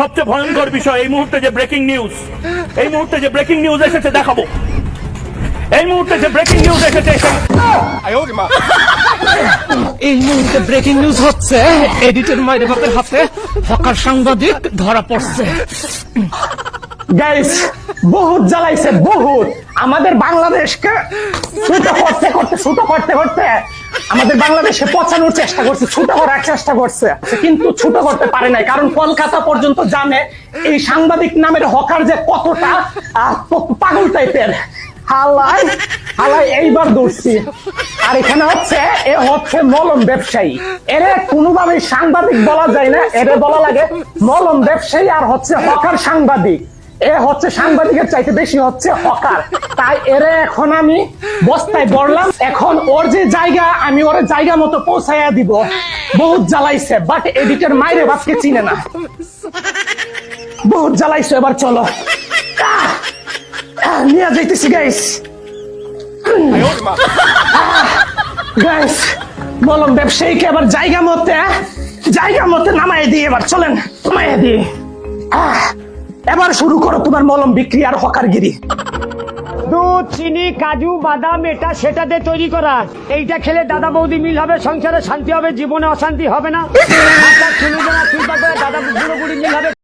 সবচেয়ে ভয়ঙ্কর বিষয় এই মুহূর্তে যে ব্রেকিং নিউজ, এই মুহূর্তে যে ব্রেকিং নিউজ এসেছে দেখাবো। এই মুহূর্তে যে ব্রেকিং নিউজ এসেছে এই মুহূর্তে ব্রেকিং নিউজ হচ্ছে এডিটর মাইরে বাপের হাতে হকার সাংবাদিক ধরা পড়ছে। গাইস বহুত জ্বালাইছে, বহুত আমাদের বাংলাদেশকে ছোট করতে আমাদের বাংলাদেশে পচানোর চেষ্টা করছে, ছোট করার চেষ্টা করছে, কিন্তু ছোট করতে পারে নাই। কারণ কলকাতা পর্যন্ত জানে এই সাংবাদিক নামের হকার যে কতটা পাগল টাইপের। হালাই এইবার ধরছি। আর এখানে হচ্ছে এ হচ্ছে মলম ব্যবসায়ী। এর কোনোভাবে সাংবাদিক বলা যায় না, এর বলা লাগে মলম ব্যবসায়ী। আর হচ্ছে হকার সাংবাদিক, এ হচ্ছে সাংবাদিকের চাইতে বেশি হচ্ছে হকার। তাই এর এখন আমি বস্তায় বললাম, এখন ওর যে জায়গা আমি ওর জায়গা মতো পৌঁছাইয়া দিব। বহুত জ্বালাইছে, বাট এডিটর মাইরে বাপকে চিনে না, বহুত জ্বালাইছে। এবার চলো নিয়ে যাইতেছি গাইস। গাইস মলম ব্যবসায়ীকে এবার জায়গা মতে নামাই দিয়ে এবার চলেন, নামাইয়া দিয়ে এবার শুরু করো তোমার মলম বিক্রি আর হকারগিরি। দুধ, চিনি, কাজু, বাদাম এটা সেটা দিয়ে তৈরি করা। এইটা খেলে দাদা বৌদি মিল হবে, সংসারে শান্তি হবে, জীবনে অশান্তি হবে না। দাদা বুড়ো বুড়ি মিল হবে।